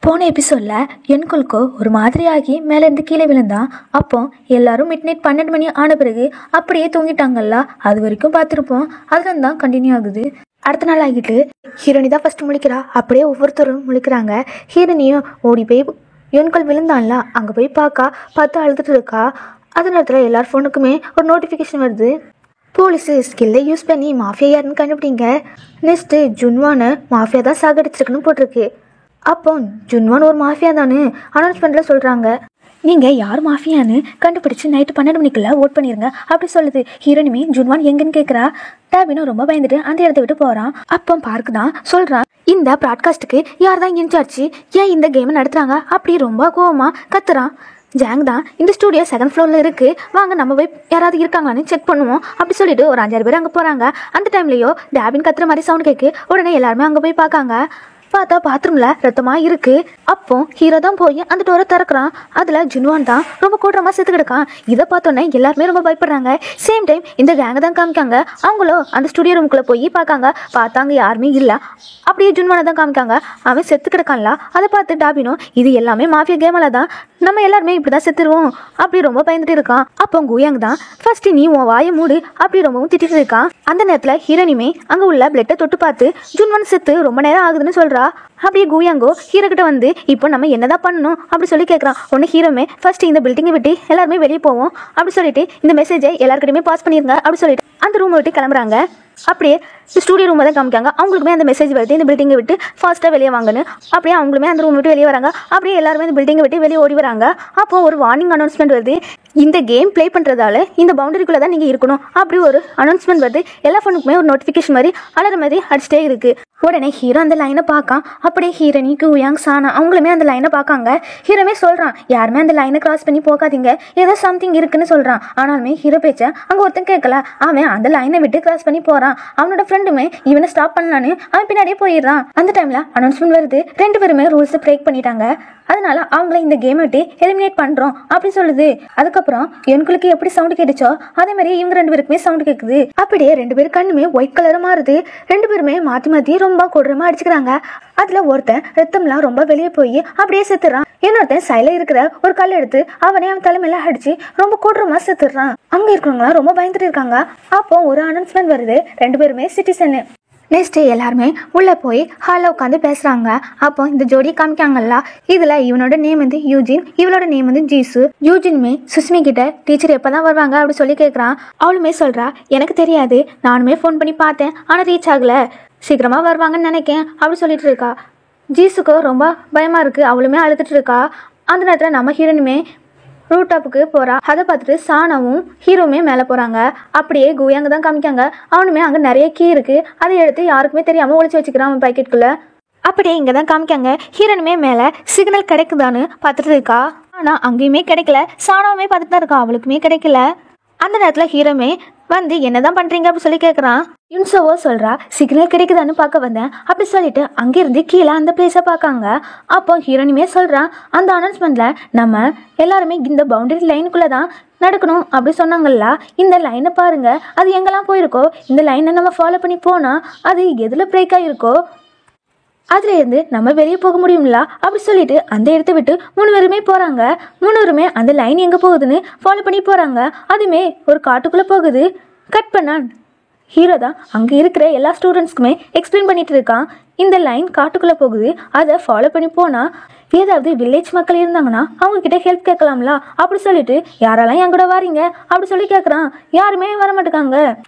போன எபிசோடில் என்குல்கோ ஒரு மாதிரியாகி மேலேருந்து கீழே விழுந்தான். அப்போ எல்லாரும் மிட் நைட் 12 மணி ஆன பிறகு அப்படியே தூங்கிட்டாங்கல்ல. அது வரைக்கும் பார்த்துருப்போம். அதுலேருந்து தான் கண்டினியூ ஆகுது. அடுத்த நாள் ஆகிட்டு ஹீரோனி தான் ஃபஸ்ட்டு முழிக்கிறா. அப்படியே ஒவ்வொருத்தரும் முழிக்கிறாங்க. ஹீரோனியும் ஓடி போய் என்குல் விழுந்தான்ல அங்கே போய் பார்த்து அழுதுட்டு இருக்கா. அது நேரத்தில் எல்லார் ஃபோனுக்குமே ஒரு நோட்டிஃபிகேஷன் வருது. போலீஸு ஸ்கில்லை யூஸ் பண்ணி மாஃபியா யாருன்னு கண்டுபிடிங்க. நெக்ஸ்ட்டு ஜுன்வானை மாஃபியா தான் சாகடிச்சிருக்குன்னு போட்டிருக்கு. அப்போ ஜுன்வான் ஒரு மாஃபியா தானே அனௌன்ஸ்மெண்ட்டில் சொல்கிறாங்க. நீங்கள் யார் மாஃபியான்னு கண்டுபிடிச்சி நைட்டு 12 மணிக்குள்ளே ஓட் பண்ணிடுங்க அப்படி சொல்லுது. ஹீரோனிமே ஜுன்வான் எங்கன்னு கேட்குறா. டாபினும் ரொம்ப பயந்துட்டு அந்த இடத்த விட்டு போகிறான். அப்போ பார்க்கு தான் சொல்கிறான், இந்த ப்ராட்காஸ்ட்டுக்கு யார் தான் இன்சார்ஜ், ஏன் இந்த கேமை நடத்துகிறாங்க அப்படி ரொம்ப கோவமாக கத்துறான். ஜாங் தான் இந்த ஸ்டூடியோ 2nd ஃப்ளோரில் இருக்குது, வாங்க நம்ம போய் யாராவது இருக்காங்களான்னு செக் பண்ணுவோம் அப்படி சொல்லிட்டு ஒரு 5-6 பேர் அங்கே போகிறாங்க. அந்த டைம்லேயோ டாபின் கத்துற மாதிரி சவுண்ட் கேட்கு. உடனே எல்லாருமே அங்கே போய் பார்க்காங்க. பார்த்தா பாத்ரூம்ல ரத்தமாக இருக்கு. அப்போ ஹீரோ தான் போய் அந்த டோரை திறக்கிறான். அதில் ஜுன்வான் தான் ரொம்ப கூட்டமாக செத்து கிடக்கான். இதை பார்த்தோன்னே எல்லாருமே ரொம்ப பயப்படுறாங்க. சேம் டைம் இந்த கேங்கை தான் காமிக்காங்க. அவங்களும் அந்த ஸ்டுடியோ ரூமுக்குள்ளே போய் பார்த்தாங்க யாருமே இல்லை. அப்படியே ஜுன்வானை தான் காமிக்காங்க. அவன் செத்து கிடக்கான்ல. அதை பார்த்து டாபினும் இது எல்லாமே மாஃபியா கேமில் தான், நம்ம எல்லாருமே இப்படி தான் செத்துருவோம் அப்படி ரொம்ப பயந்துட்டு இருக்கான். அப்போ குயாங் தான் ஃபர்ஸ்ட் நீ உன் வாயை மூடு அப்படி ரொம்பவும் திட்டிட்டு இருக்கான். அந்த நேரத்தில் ஹீரோனிமே அங்கே உள்ள பிளட்டை தொட்டு பார்த்து ஜுன்வான் செத்து ரொம்ப நேரம் ஆகுதுன்னு சொல்கிறா. அப்படியே குயாங்கோ ஹீரோ கிட்ட வந்து இப்போ நம்ம என்னதான் பண்ணணும் அப்படி சொல்லி கேட்குறான். ஒன்று ஹீரோமே ஃபர்ஸ்ட் இந்த பில்டிங்கை விட்டு எல்லாருமே வெளியே போவோம் அப்படி சொல்லிட்டு இந்த மெசேஜை எல்லாருக்கிட்டையுமே பாஸ் பண்ணிருங்க அப்படி சொல்லிட்டு அந்த ரூமை விட்டு கிளம்புறாங்க. அப்படியே ஸ்டூடியோ ரூமை தான் காமிக்காங்க. அவங்களுக்குமே அந்த மெசேஜ் வருது, இந்த பில்டிங்கை விட்டு ஃபாஸ்ட்டாக வெளியே வாங்கன்னு. அப்படியே அவங்களுமே அந்த ரூம் விட்டு வெளியே வராங்க. அப்படியே எல்லாருமே இந்த பில்டிங்கை விட்டு வெளியே ஓடி வராங்க. அப்போது ஒரு வார்னிங் அனௌன்ஸ்மெண்ட் வருது, இந்த கேம் ப்ளே பண்ணுறதால இந்த பவுண்டரிக்குள்ளே தான் நீங்கள் இருக்கணும் அப்படி ஒரு அனௌன்ஸ்மெண்ட் வருது. எல்லா ஃபோனுக்குமே ஒரு நோட்டிஃபிகேஷன் மாதிரி அலற மாதிரி அடிச்சிட்டே இருக்குது. உடனே ஹீரோ அந்த லைனை பார்க்கான். அப்படியே ஹீரோனி குயாங் சானா அவங்களுமே அந்த லைனை பார்க்காங்க. ஹீரோமே சொல்கிறான், யாருமே அந்த லைனை கிராஸ் பண்ணி போகாதீங்க, ஏதோ சம்திங் இருக்குன்னு சொல்கிறான். ஆனாலுமே ஹீரோ பேச்சை அங்கே ஒருத்தன் கேட்கல. அவன் அந்த லைனை விட்டு கிராஸ் பண்ணி போகிறான். அவனோட ஃப்ரெண்டுமே இவனை ஸ்டாப் பண்ணலான்னு அவன் பின்னாடியே போயிடுறான். அந்த டைமில் அனௌன்ஸ்மெண்ட் வருது, 2 பேருமே ரூல்ஸை பிரேக் பண்ணிட்டாங்க, அதனால அவங்கள இந்த கேம் விட்டு எலிமினேட் பண்ணுறோம் அப்படி சொல்லுது. அதுக்கப்புறம் என்குலுக்கு எப்படி சவுண்டு கேட்டுச்சோ அதே மாதிரி இவங்க 2 பேருக்குமே சவுண்டு கேட்குது. அப்படியே 2 பேர் கண்ணுமே ஒயிட் கலராக மாறுது. 2 பேருமே மாற்றி ரொம்ப கொடூரமாக அடிச்சுக்கிறாங்க. அதில் ஒருத்தன் ரத்தம்லாம் ரொம்ப வெளியே போய் அப்படியே செத்துறான். இன்னொருத்தன் சைல இருக்கிற ஒரு கல் எடுத்து அவனே அவன் தலைமையில அடிச்சு ரொம்ப கொடூரமாக செத்துறான். அங்கே இருக்கிறவங்களாம் ரொம்ப பயந்துட்டு இருக்காங்க. அப்போ ஒரு அனௌன்ஸ்மெண்ட் வருது, 2 பேருமே சிட்டிசனு. நெக்ஸ்ட்டு எல்லாருமே உள்ளே போய் ஹாலில் உட்காந்து பேசுகிறாங்க. அப்போ இந்த ஜோடியை காமிக்காங்கல்ல, இதில் இவனோட நேம் வந்து யூஜின், இவளோட நேம் வந்து ஜீசு. யூஜின்மே சுஸ்மி கிட்ட டீச்சர் எப்போ தான் வருவாங்க அப்படி சொல்லி கேட்குறான். அவளுமே சொல்கிறா, எனக்கு தெரியாது, நானுமே ஃபோன் பண்ணி பார்த்தேன் ஆனால் ரீச் ஆகலை, சீக்கிரமாக வருவாங்கன்னு நினைக்கேன் அப்படி சொல்லிட்டு இருக்கா. ஜீசுக்கு ரொம்ப பயமாக இருக்குது, அவளுமே அழுதுட்டு இருக்கா. அந்த நேரத்தில் நம்ம ஹீரோனுமே ரூட் டாப்புக்கு போகிறா. அதை பார்த்துட்டு சானாவும் ஹீரோமே மேலே போகிறாங்க. அப்படியே குயாங்க தான் காமிக்காங்க. அவனுமே அங்கே நிறைய கீ இருக்குது, அதை எடுத்து யாருக்குமே தெரியாமல் ஒழிச்சு வச்சுக்கிறான் அவன் பாக்கெட்டுக்குள்ளே. அப்படியே இங்கே தான் காமிக்காங்க. ஹீரோனுமே மேலே சிக்னல் கிடைக்குதான்னு பார்த்துட்டு இருக்கா. ஆனால் அங்கேயுமே கிடைக்கல. சானாவுமே பார்த்துட்டு தான் இருக்கா, அவளுக்குமே கிடைக்கல. அந்த நேரத்தில் ஹீரோமே வந்து என்னதான் பண்ணுறீங்க அப்படி சொல்லி கேட்குறான். யுன்சோவோ சொல்கிறா, சிக்னல் கிடைக்குதான்னு பார்க்க வந்தேன் அப்படி சொல்லிட்டு அங்கேருந்து கீழே அந்த பிளேஸை பார்க்காங்க. அப்போ ஹீரோனிமே சொல்கிறான், அந்த அனௌன்ஸ்மெண்ட்டில் நம்ம எல்லாருமே இந்த பவுண்டரி லைனுக்குள்ளே தான் நடக்கணும் அப்படி சொன்னாங்கல்ல, இந்த லைனை பாருங்கள், அது எங்கெல்லாம் போயிருக்கோ இந்த லைனை நம்ம ஃபாலோ பண்ணி போனால் அது எதில் பிரேக் ஆகிருக்கோ அதுலேருந்து நம்ம வெளியே போக முடியும்ல அப்படி சொல்லிட்டு அந்த இடத்த விட்டு 3 பேருமே போகிறாங்க. 3 பேருமே அந்த லைன் எங்கே போகுதுன்னு ஃபாலோ பண்ணி போகிறாங்க. அதுவுமே ஒரு காட்டுக்குள்ளே போகுது. கட் பண்ணான் ஹீரோ தான் அங்கே இருக்கிற எல்லா ஸ்டூடெண்ட்ஸ்க்குமே எக்ஸ்பிளைன் பண்ணிட்டு இருக்கான். இந்த லைன் காட்டுக்குள்ளே போகுது, அதை ஃபாலோ பண்ணி போனால் ஏதாவது வில்லேஜ் மக்கள் இருந்தாங்கன்னா அவங்கக்கிட்ட ஹெல்ப் கேட்கலாம்ல அப்படி சொல்லிட்டு யாரெல்லாம் என் கூட வாரீங்க அப்படி சொல்லி கேட்குறான். யாருமே வர மாட்டேங்காங்க.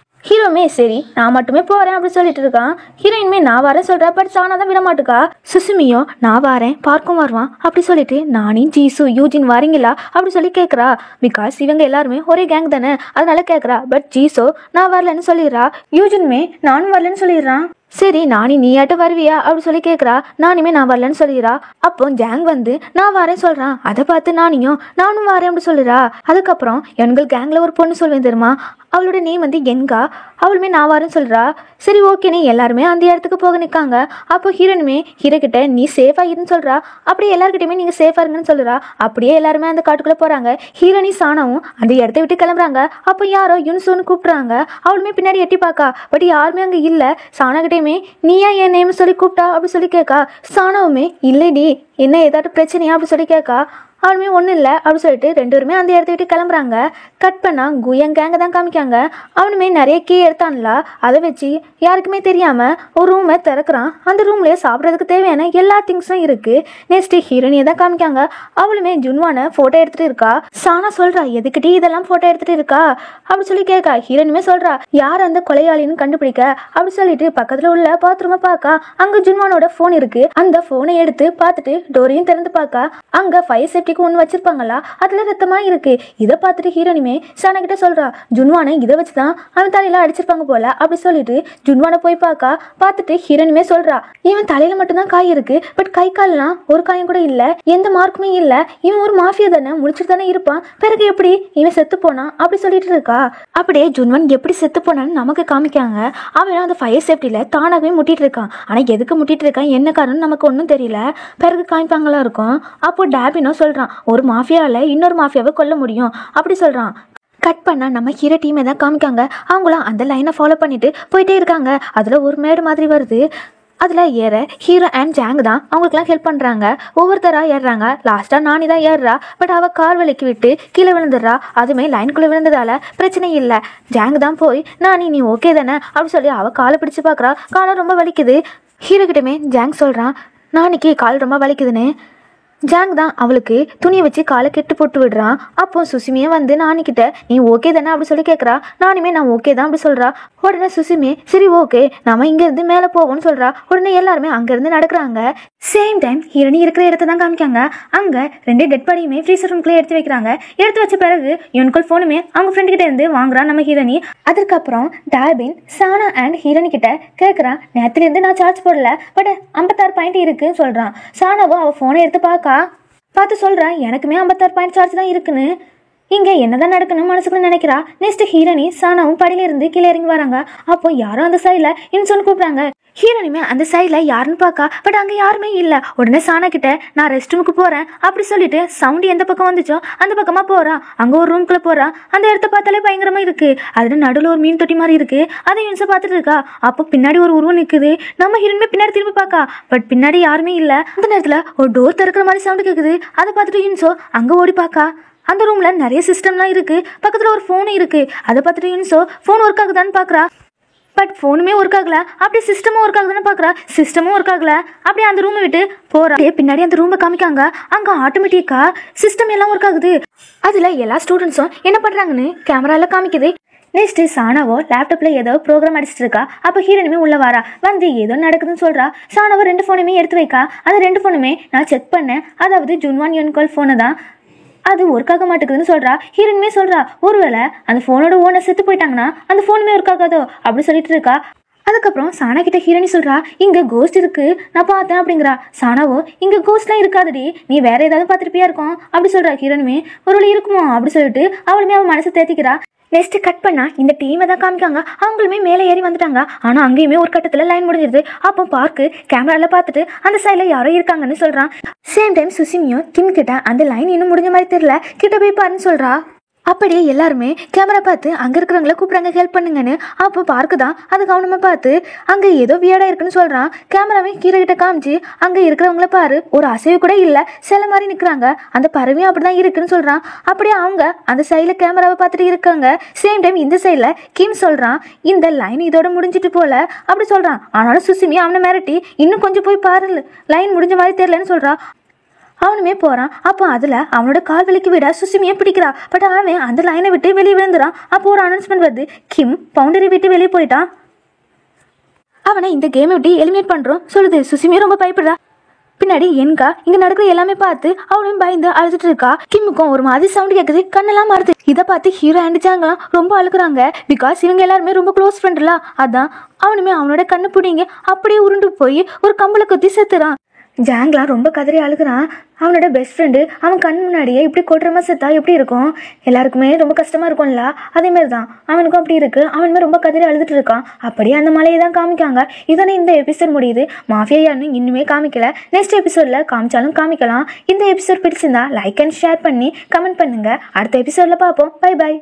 ஹீரோமே சரி நான் மட்டுமே போகிறேன் அப்படி சொல்லிட்டு இருக்கான். ஹீரோயின்மே நான் வரேன் சொல்கிறேன், பட் சானா தான் விட மாட்டுக்கா. சுசுமியோ நான் வரேன், பார்க்கும் வருவான் அப்படி சொல்லிட்டு நானே ஜீசு யூஜின் வாரீங்களா அப்படி சொல்லி கேட்குறா. பிகாஸ் இவங்க எல்லாருமே ஒரே கேங் தானே அதனால கேட்குறா. பட் ஜீசோ நான் வரலன்னு சொல்லிடுறா. யூஜின்மே நானும் வரலன்னு சொல்லிடுறான். சரி நானி நீயாட்ட வருவியா அப்படி சொல்லி கேட்குறா. நானுமே நான் வரலன்னு சொல்லிடுறா. அப்போ ஜாங் வந்து நான் வரேன் சொல்கிறான். அதை பார்த்து நானும் வரேன் அப்படி சொல்லிடுறா. அதுக்கப்புறம் எங்கள் கேங்கில் ஒரு பொண்ணு சொல்வேன் தெரியுமா, அவளோட நேம் வந்து என்கா, அவளுமே நான் வரேன்னு சொல்கிறா. சரி ஓகேன்னு எல்லாருமே அந்த இடத்துக்கு போக நிற்காங்க. அப்போ ஹீரோனுமே ஹீரோ கிட்ட நீ சேஃபாக இருன்னு சொல்கிறா. அப்படியே எல்லாருக்கிட்டையுமே நீங்கள் சேஃபாக இருங்கன்னு சொல்கிறா. அப்படியே எல்லாருமே அந்த காட்டுக்குள்ளே போகிறாங்க. ஹீரோனி சானாவும் அந்த இடத்த விட்டு கிளம்புறாங்க. அப்போ யாரோ யுன்சோன்னு கூப்பிட்றாங்க. அவளுமே பின்னாடி எட்டி பார்க்கா. பட் யாருமே அங்கே இல்லை. சானா கிட்டே ஹீரோகிட்டையுமே நீயா என் நேம் சொல்லி கூப்பிட்டா அப்படி சொல்லி கேட்கா. சானாவுமே இல்லைடி என்ன ஏதாட்டும் பிரச்சனையா அப்படி சொல்லி கேட்கா. அவனுமே ஒன்றும் இல்லை அப்படி சொல்லிட்டு ரெண்டு பேருமே அந்த இடத்த விட்டு கிளம்புறாங்க. கட் பண்ணால் குயன் கேங்க தான் காமிக்காங்க. அவனுமே நிறைய கீ எடுத்தான்ல, அதை வச்சு யாருக்குமே தெரியாமல் ஒரு ரூமை திறக்கிறான். அந்த ரூம்லேயே சாப்பிட்றதுக்கு தேவையான எல்லா திங்ஸும் இருக்குது. நெக்ஸ்ட்டு ஹீரோனியை தான் காமிக்காங்க. அவளுமே ஜுன்வானை ஃபோட்டோ எடுத்துகிட்டு இருக்கா. சானா சொல்கிறா எதுக்கிட்டே இதெல்லாம் ஃபோட்டோ எடுத்துகிட்டு இருக்கா அப்படி சொல்லி கேட்கா. ஹீரோனுமே சொல்கிறா யார் அந்த கொலையாளின்னு கண்டுபிடிக்க அப்படி சொல்லிட்டு பக்கத்தில் உள்ள பாத்ரூமை பார்க்கா. அங்கே ஜுன்வானோட ஃபோன் இருக்குது. அந்த ஃபோனை எடுத்து பார்த்துட்டு டோரையும் திறந்து பார்க்கா. அங்கே ஃபயர் சேஃப்டி ஒன்று வச்சிருப்பாங்களா, அதுல ரத்தமா இருக்கு. இதை பார்த்துட்டு ஹீரோனிமே சானா கிட்ட சொல்றா ஜுன்வானை இதை வச்சுதான் அவன் தலையில அடிச்சிருப்பாங்க போல அப்படி சொல்லிட்டு ஜுன்வானை போய் பார்த்துட்டு ஹீரோனிமே சொல்றா இவன் தலையில மட்டும்தான் காய் இருக்கு, பட் கை கால்லாம் ஒரு காயம் கூட இல்ல, எந்த மார்க்குமே இல்ல, இவன் ஒரு மாஃபியா தானே, முடிச்சுட்டு தானே இருப்பான், பிறகு எப்படி இவன் செத்து போனான் அப்படி சொல்லிட்டு இருக்கா. அப்படியே ஜுன்வான் எப்படி செத்து போனான்னு நமக்கு காமிக்காங்க. அவன் அந்த ஃபயர் சேஃப்டியில தானாகவே முட்டிட்டு இருக்கான். ஆனா எதுக்கு முட்டிட்டு இருக்கான் என்ன காரணம் நமக்கு ஒன்றும் தெரியல. பிறகு காமிப்பாங்களா இருக்கும். அப்போ டேபினோ சொல்றான் ஒரு மாஃபியாவில் இன்னொரு மாஃபியாவை கொல்ல முடியும் அப்படி சொல்கிறான். கட் பண்ணால் நம்ம ஹீரோ டீமை தான் காமிக்காங்க. அவங்களும் அந்த லைனை ஃபாலோ பண்ணிட்டு போயிட்டே இருக்காங்க. அதில் ஒரு மேடு மாதிரி வருது. அதில் ஏற ஹீரோ அண்ட் ஜாங் தான் அவங்களுக்குலாம் ஹெல்ப் பண்ணுறாங்க. ஒவ்வொருத்தராக ஏறுறாங்க. லாஸ்ட்டாக நானி தான் ஏறுறா. பட் அவள் கால் வலிக்கு விட்டு கீழே விழுந்துடுறா. அதுவுமே லைனுக்குள்ளே விழுந்ததால் பிரச்சனை இல்லை. ஜாங் தான் போய் நானி நீ ஓகே தானே அப்படி சொல்லி அவள் காலை பிடிச்சி பார்க்குறா. காலை ரொம்ப வலிக்குது. ஹீரோ கிட்டமே ஜாங் சொல்கிறான் நானிக்கு கால் ரொம்ப வலிக்குதுன்னு. ஜாங் தான் அவளுக்கு துணியை வச்சு காலை கெட்டு போட்டு விடுறான். அப்போ சுசிமியே வந்து நானிக்கிட்ட நீ ஓகே தானே அப்படி சொல்லி கேட்குறா. நானுமே நான் ஓகே தான் அப்படி சொல்கிறா. உடனே சுசிமியே சரி ஓகே நம்ம இங்கேருந்து மேலே போவோம்னு சொல்கிறா. உடனே எல்லாருமே அங்கேருந்து நடக்கிறாங்க. சேம் டைம் ஹீரோனி இருக்கிற இடத்த தான் காமிக்காங்க. அங்கே ரெண்டு டெட் பாடியுமே ஃப்ரீசர் ரூம்குள்ளே எடுத்து வைக்கிறாங்க. எடுத்து வச்ச பிறகு யுன்கோல் ஃபோனுமே அவங்க ஃப்ரெண்டு கிட்ட இருந்து வாங்குறான் நம்ம ஹீரோனி. அதுக்கப்புறம் டாபின் சானா அண்ட் ஹீரோனி கிட்ட கேட்குறான் நேரத்துலேருந்து நான் சார்ஜ் போடல, பட் 56 பாயிண்ட் இருக்குன்னு சொல்கிறான். சானாவோ அவள் ஃபோனை எடுத்து பார்த்து சொல்கிறேன் எனக்குமே 56 பாயிண்ட் சார்ஜ் தான் இருக்குன்னு. இங்கே என்னதான் நடக்கணும் மனசுக்குள்ள நினைக்கிறா. நெக்ஸ்ட் ஹீரோனி சானாவும் படியிலிருந்து கீழே இறங்கி வராங்க. அப்போ யாரும் அந்த சைடில் இன்சொன்னு கூப்பிட்றாங்க. ஹீரோனிமே அந்த சைடில் யாருன்னு பார்க்கா. பட் அங்கே யாருமே இல்லை. உடனே சானா கிட்ட நான் ரெஸ்ட் ரூமுக்கு போகிறேன் அப்படி சொல்லிட்டு சவுண்டு எந்த பக்கம் வந்துச்சோ அந்த பக்கமாக போகிறான். அங்கே ஒரு ரூம்குள்ளே போகிறான். அந்த இடத்த பார்த்தாலே பயங்கரமாக இருக்குது. அதில் நடுவில் ஒரு மீன் தொட்டி மாதிரி இருக்குது. அதை யூன்ஸை பார்த்துட்டு இருக்கா. அப்போ பின்னாடி ஒரு உருவம் நிற்குது. நம்ம ஹீரோனுமே பின்னாடி திரும்பி பார்க்கா. பட் பின்னாடி யாருமே இல்லை. அந்த நேரத்தில் ஒரு டோர் திறக்கிற மாதிரி சவுண்டு கேட்குது. அதை பார்த்துட்டு யூன்ஸோ அங்கே ஓடி பார்க்கா. அந்த ரூமில் நிறைய சிஸ்டம்லாம் இருக்குது. பக்கத்தில் ஒரு ஃபோனும் இருக்குது. அதை பார்த்துட்டு யூன்ஸோ ஃபோன் ஒர்க் ஆகுதான்னு பார்க்குறா. பட் ஃபோனுமே ஒர்க் ஆகல. அப்படி சிஸ்டமும் ஒர்க் ஆகுதுன்னு பார்க்குறா. சிஸ்டமும் ஒர்க் ஆகல. அப்படியே அந்த ரூமை விட்டு போகிறா. பின்னாடி அந்த ரூமை காமிக்காங்க. அங்கே ஆட்டோமேட்டிக்காக சிஸ்டம் எல்லாம் ஒர்க் ஆகுது. அதில் எல்லா ஸ்டூடெண்ட்ஸும் என்ன பண்ணுறாங்கன்னு கேமராவில் காமிக்குது. நெக்ஸ்ட்டு சானாவோ லேப்டாப்பில் ஏதோ ப்ரோக்ராம் அடிச்சிட்டு இருக்கா. அப்போ ஹீரோனுமே உள்ளே வரா. வந்து ஏதோ நடக்குதுன்னு சொல்கிறா. சானாவோ 2 ஃபோனுமே எடுத்து வைக்கா. அந்த 2 ஃபோனுமே நான் செக் பண்ணேன், அதாவது ஜுன்வான் யுன்கோல் ஃபோனை தான், அது ஒர்க் ஆக மாட்டேங்குதுன்னு சொல்கிறா. ஹீரோனுமே சொல்கிறா ஒருவேளை அந்த ஃபோனோட ஓனர் செத்து போயிட்டாங்கன்னா அந்த ஃபோனுமே ஒர்க் ஆகாதோ அப்படி சொல்லிட்டு இருக்கா. அதுக்கப்புறம் சானா கிட்ட ஹீரோனி சொல்கிறா இங்கே கோஸ்ட் இருக்கு நான் பார்த்தேன் அப்படிங்கிறா. சானாவோ இங்கே கோஸ்ட்லாம் இருக்காதுடி, நீ வேற ஏதாவது பார்த்துருப்பியா இருக்கும் அப்படி சொல்கிறா. ஹீரோனுமே ஒருவேளை இருக்குமோ அப்படி சொல்லிட்டு அவளுமே அவன் மனசை தேத்திக்கிறா. நெக்ஸ்ட் கட் பண்ணா இந்த டீமை தான் காமிக்காங்க. அவங்களுமே மேலே ஏறி வந்துட்டாங்க. ஆனால் அங்கேயுமே ஒரு கட்டத்தில் லைன் முடிஞ்சிருது. அப்போ பார்க்கு கேமராவில் பார்த்துட்டு அந்த சைடில் யாரோ இருக்காங்கன்னு சொல்கிறான். சேம் டைம் சுசிமியும் கிம் கிட்ட அந்த லைன் இன்னும் முடிஞ்ச மாதிரி தெரியல, கிட்ட போய் பாருன்னு சொல்கிறா. அப்படியே எல்லாருமே கேமரா பார்த்து அங்கே இருக்கிறவங்கள கூப்பிட்றாங்க ஹெல்ப் பண்ணுங்கன்னு. அப்போ பார்க்கு தான் அது கவனமாக பார்த்து அங்கே ஏதோ வியர்டாக இருக்குன்னு சொல்கிறான். கேமராவே கீழே கிட்ட காமிச்சு அங்கே இருக்கிறவங்கள பாரு ஒரு அசைவு கூட இல்லை, சில மாதிரி நிற்கிறாங்க, அந்த பறவையும் அப்படி தான் இருக்குன்னு சொல்கிறான். அப்படியே அவங்க அந்த சைடில் கேமராவை பார்த்துட்டு இருக்காங்க. சேம் டைம் இந்த சைடில் கிம் சொல்கிறான் இந்த லைன் இதோட முடிஞ்சிட்டு போல அப்படி சொல்கிறான். ஆனாலும் சுசிமி அவனை மிரட்டி இன்னும் கொஞ்சம் போய் பாரு லைன் முடிஞ்ச மாதிரி தெரியலன்னு சொல்கிறான். அவனுமே போகிறான். அப்போ அதில் அவனோட கால் வலிக்கு விட சுசிமியை பிடிக்கிறா. பட் அவன் அந்த லைனை விட்டு வெளியே விழுந்துறான். அப்போ ஒரு அனௌன்ஸ்மெண்ட் வருது, கிம் பவுண்டரி விட்டு வெளியே போயிட்டான், அவனை இந்த கேமை விட்டு எலிமினேட் பண்ணுறோம் சொல்லுது. சுசிமியை ரொம்ப பயப்படுறா. பின்னாடி என்கா இங்கே நடக்கிற எல்லாமே பார்த்து அவனையும் பயந்து அழுதுட்டு இருக்கா. கிம்முக்கும் ஒரு மாதிரி சவுண்டு கேட்குது, கண்ணெல்லாம் மாறுது. இதை பார்த்து ஹீரோ அண்ட் ஜாங்கெல்லாம் ரொம்ப அழுகுறாங்க. பிகாஸ் இவங்க எல்லாருமே ரொம்ப க்ளோஸ் ஃப்ரெண்ட்ல. அதான் அவனுமே அவனோட கண்ணு பிடிங்க அப்படியே உருண்டு போய் ஒரு கம்பளை குத்தி செத்துறான். ஜாங்லாம் ரொம்ப கதறி அழுகுறான். அவனோட பெஸ்ட் ஃப்ரெண்டு அவன் கண் முன்னாடியே இப்படி கொட்டுறமா செத்தா எப்படி இருக்கும், எல்லாருக்குமே ரொம்ப கஷ்டமாக இருக்கும்ல, அதேமாரி தான் அவனுக்கும் அப்படி இருக்குது. அவனுமே ரொம்ப கதறி அழுதுட்டு இருக்கான். அப்படியே அந்த மலையை தான் காமிக்காங்க. இதோட இந்த எபிசோட் முடியுது. மாஃபியா யாருன்னு இன்னுமே காமிக்கல. நெக்ஸ்ட் எபிசோடில் காமிச்சாலும் காமிக்கலாம். இந்த எபிசோட் பிடிச்சிருந்தா லைக் அண்ட் ஷேர் பண்ணி கமெண்ட் பண்ணுங்கள். அடுத்த எபிசோடில் பார்ப்போம். Bye bye.